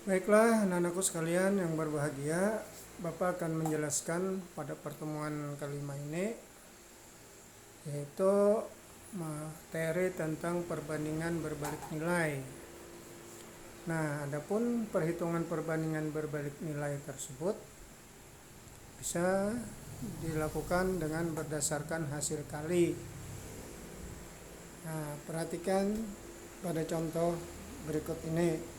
Baiklah, anak-anakku sekalian yang berbahagia, Bapak akan menjelaskan pada pertemuan kelima ini, yaitu materi tentang perbandingan berbalik nilai. Nah, adapun perhitungan perbandingan berbalik nilai tersebut bisa dilakukan dengan berdasarkan hasil kali. Nah, perhatikan pada contoh berikut ini.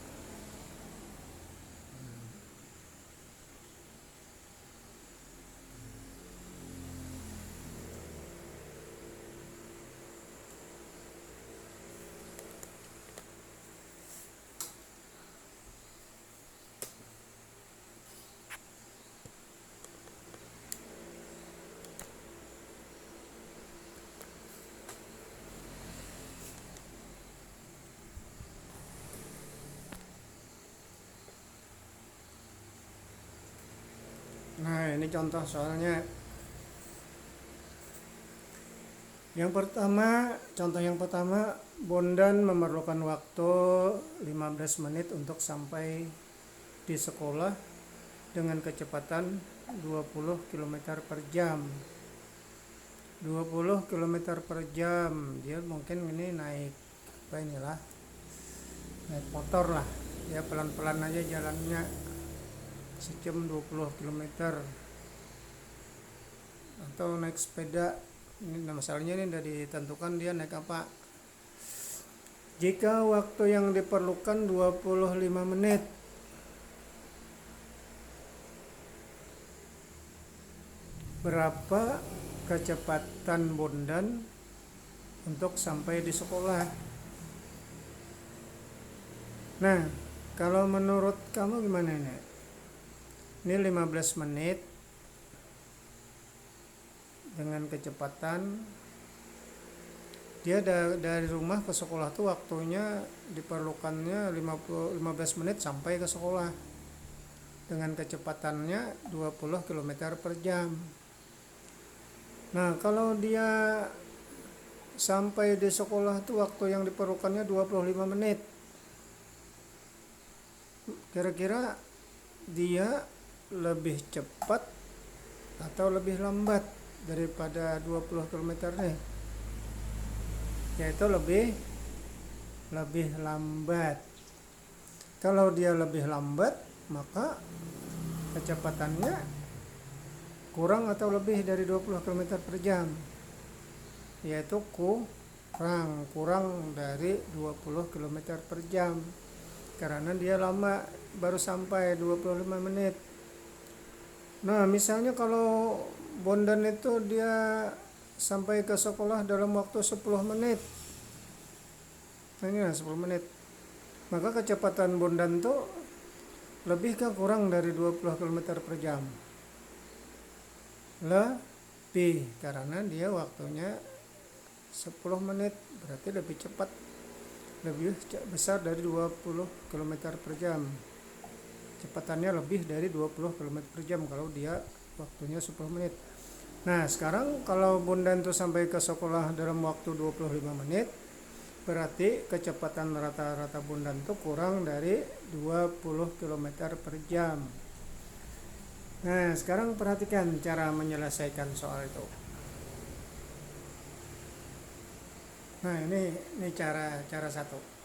Nah, ini contoh soalnya. Contoh yang pertama, Bondan memerlukan waktu 15 menit untuk sampai di sekolah dengan kecepatan 20 km per jam. 20 km per jam. Dia mungkin ini naik naik motor lah. Ya pelan-pelan aja jalannya. Sejam 20 km. Atau naik sepeda. Ini masalahnya ini udah ditentukan dia naik apa. Jika waktu yang diperlukan 25 menit, berapa kecepatan Bondan untuk sampai di sekolah? Nah, kalau menurut kamu gimana ini? Ini 15 menit dengan kecepatan dia dari rumah ke sekolah tuh waktunya diperlukannya 15 menit sampai ke sekolah dengan kecepatannya 20 km per jam. Nah, kalau dia sampai di sekolah tuh waktu yang diperlukannya 25 menit. Kira-kira dia lebih cepat atau lebih lambat daripada 20 km nih? Yaitu lebih lambat. Kalau dia lebih lambat, maka kecepatannya kurang atau lebih dari 20 km per jam. Yaitu kurang dari 20 km per jam. Karena dia lama, baru sampai 25 menit. Nah, misalnya kalau Bondan itu dia sampai ke sekolah dalam waktu 10 menit. Nah, ini 10 menit. Maka kecepatan Bondan itu lebih ke kurang dari 20 km per jam. Lebih, karena dia waktunya 10 menit, berarti lebih cepat, lebih besar dari 20 km per jam. Kecepatannya lebih dari 20 km per jam kalau dia waktunya 10 menit. Nah, sekarang kalau Bondan itu sampai ke sekolah dalam waktu 25 menit, berarti kecepatan rata-rata Bondan itu kurang dari 20 km per jam. Nah, sekarang perhatikan cara menyelesaikan soal itu. Nah, ini cara satu.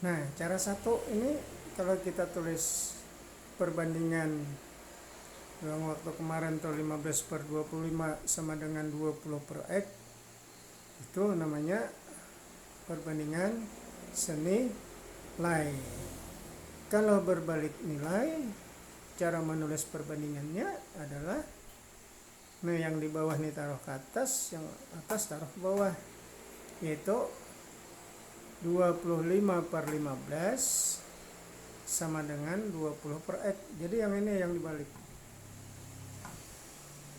Nah, cara satu ini kalau kita tulis perbandingan yang waktu kemarin tuh 15/25 sama dengan 20 per X, itu namanya perbandingan senilai. Kalau berbalik nilai, cara menulis perbandingannya adalah yang di bawah nih taruh ke atas, yang atas taruh ke bawah, yaitu 25/15 sama dengan 20 per X. Jadi yang ini yang dibalik.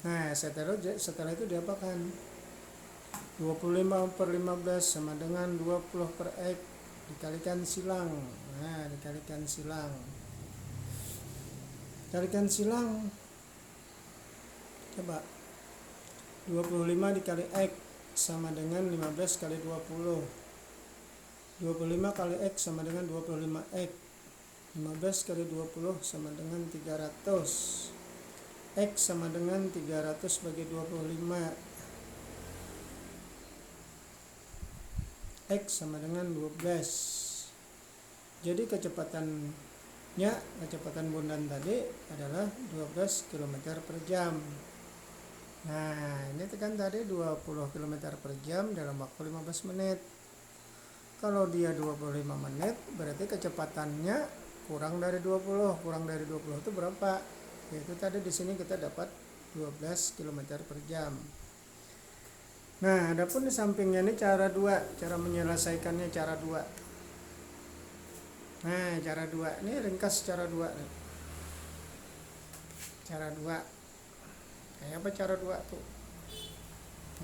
Nah, setelah itu diapakan? 25/15 sama dengan 20 per X dikalikan silang. Nah, dikalikan silang. Kalikan silang. Coba. 25 dikali X sama dengan 15 kali 20. 25 kali X sama dengan 25X. 15 kali 20 sama dengan 300. X sama dengan 300 bagi 25. X sama dengan 12. Jadi kecepatan bundan tadi adalah 12 km per jam. Nah, ini kan tadi 20 km per jam dalam waktu 15 menit. Kalau dia 25 menit, berarti kecepatannya kurang dari 20. Kurang dari 20 itu berapa? Yaitu tadi di sini kita dapat 12 km per jam. Nah, adapun di sampingnya ini cara menyelesaikannya cara 2. Nah, cara 2 ini ringkas cara 2 nih. Cara 2. Kayak apa cara 2 tuh?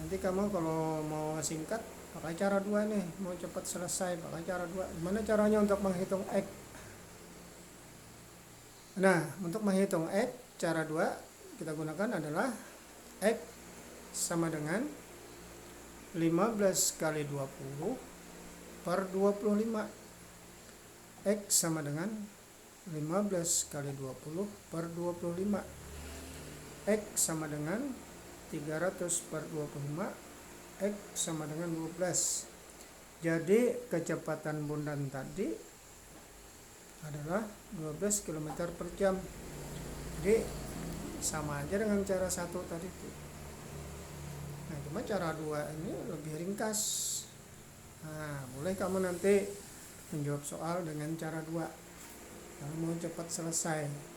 Nanti kamu kalau mau singkat pakai cara 2 nih, mau cepat selesai pakai cara 2. Gimana caranya untuk menghitung X? Nah, untuk menghitung X cara 2 kita gunakan adalah X sama dengan 15 kali 20 per 25. X sama dengan 15 kali 20 per 25. X sama dengan 300 per 25. X sama dengan 12. Jadi kecepatan bundan tadi adalah 12 km per jam. Jadi sama aja dengan cara 1 tadi. Nah, cuma cara 2 ini lebih ringkas. Nah, boleh kamu nanti menjawab soal dengan cara 2 kalau mau cepat selesai.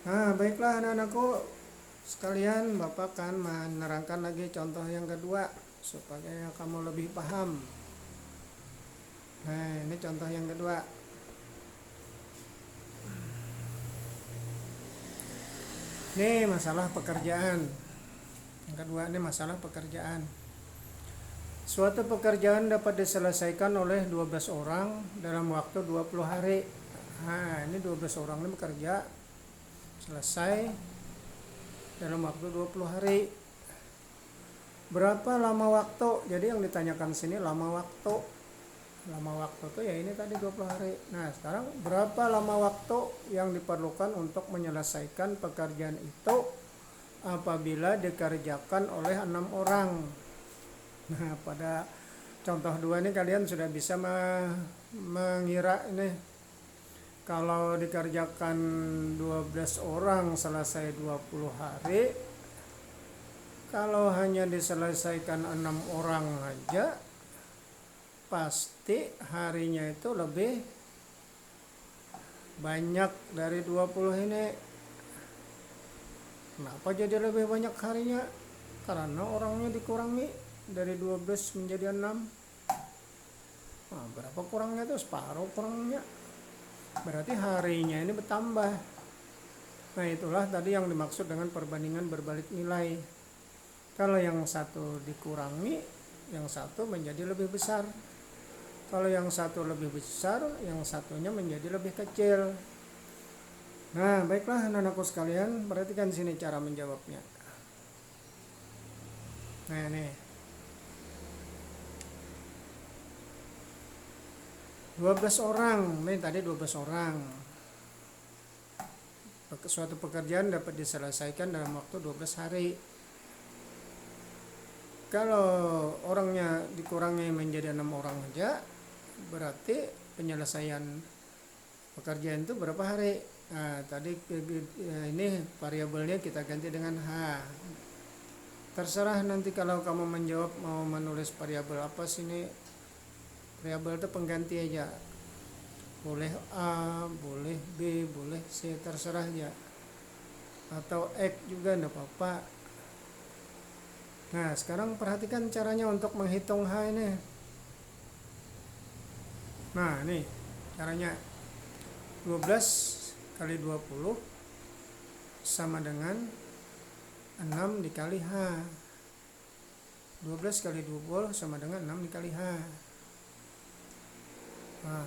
Nah, baiklah anak-anakku sekalian, Bapak akan menerangkan lagi contoh yang kedua supaya kamu lebih paham. Nah, ini contoh yang kedua. Ini masalah pekerjaan. Yang kedua ini masalah pekerjaan. Suatu pekerjaan dapat diselesaikan oleh 12 orang dalam waktu 20 hari. Nah, ini 12 orang ini bekerja selesai dalam waktu 20 hari. Berapa lama waktu? Jadi yang ditanyakan sini lama waktu. Lama waktu itu ya ini tadi 20 hari. Nah, sekarang berapa lama waktu yang diperlukan untuk menyelesaikan pekerjaan itu apabila dikerjakan oleh 6 orang? Nah, pada contoh 2 ini kalian sudah bisa mengira ini. Kalau dikerjakan 12 orang selesai 20 hari, kalau hanya diselesaikan 6 orang aja, pasti harinya itu lebih banyak dari 20 ini. Kenapa jadi lebih banyak harinya? Karena orangnya dikurangi dari 12 menjadi 6. Nah, berapa kurangnya itu? Separuh kurangnya. Berarti harinya ini bertambah. Nah, itulah tadi yang dimaksud dengan perbandingan berbalik nilai. Kalau yang satu dikurangi, yang satu menjadi lebih besar. Kalau yang satu lebih besar, yang satunya menjadi lebih kecil. Nah, baiklah anak-anakku sekalian, perhatikan sini cara menjawabnya. Nah, ini 12 orang, ini tadi 12 orang. Suatu pekerjaan dapat diselesaikan dalam waktu 12 hari. Kalau orangnya dikurangi menjadi 6 orang aja, berarti penyelesaian pekerjaan itu berapa hari? Nah, tadi ini variabelnya kita ganti dengan H. Terserah nanti kalau kamu menjawab mau menulis variabel apa sini. Variabel itu pengganti aja. Boleh A, boleh B, boleh C, terserah aja. Atau X juga enggak apa-apa. Nah, sekarang perhatikan caranya untuk menghitung H ini. Nah, ini caranya 12 kali 20 sama dengan 6 dikali H. 12 kali 20 sama dengan 6 dikali H. Nah,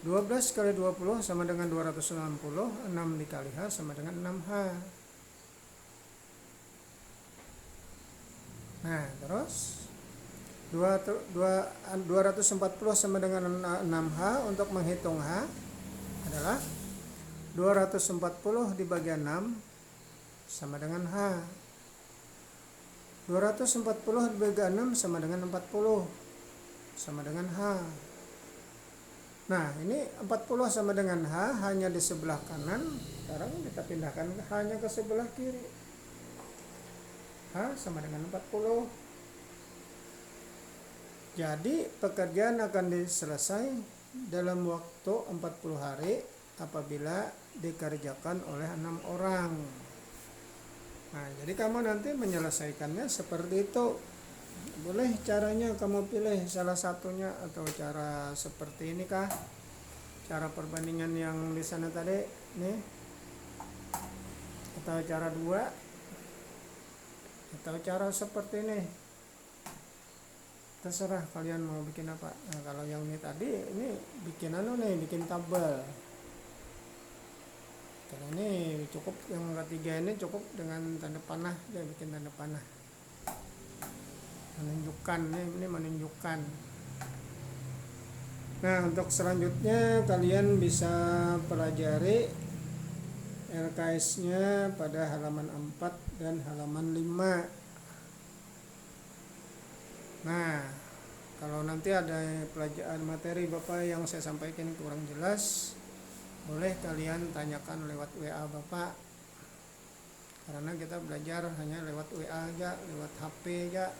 12 kali 20 sama dengan 260, 6 dikali H sama dengan 6H. Nah, terus 240 sama dengan 6H. Untuk menghitung H adalah 240 dibagi 6 sama dengan H. 240 dibagi 6 sama dengan 40 sama dengan H. Nah, ini 40 sama dengan H hanya di sebelah kanan. Sekarang kita pindahkan H-nya ke sebelah kiri. H sama dengan 40. Jadi pekerjaan akan diselesai dalam waktu 40 hari apabila dikerjakan oleh 6 orang. Nah, jadi kamu nanti menyelesaikannya seperti itu. Boleh caranya kamu pilih salah satunya, atau cara seperti ini kah? Cara perbandingan yang di sana tadi nih, atau cara 2, atau cara seperti ini. Terserah kalian mau bikin apa. Nah, kalau yang ini tadi, ini bikin bikin tabel. Kalau ini cukup, yang ketiga ini cukup dengan tanda panah, dia bikin tanda panah. Menunjukkan, ini menunjukkan. Nah, untuk selanjutnya kalian bisa pelajari LKS-nya pada halaman 4 dan halaman 5. Nah, kalau nanti ada pelajaran materi Bapak yang saya sampaikan kurang jelas, boleh kalian tanyakan lewat WA Bapak. Karena kita belajar hanya lewat WA aja, lewat HP aja.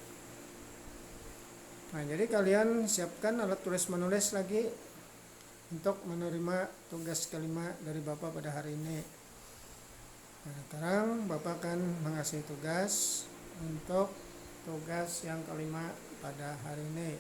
Nah, jadi kalian siapkan alat tulis menulis lagi untuk menerima tugas kelima dari Bapak pada hari ini. Nah, sekarang Bapak akan mengasih tugas untuk tugas yang kelima pada hari ini.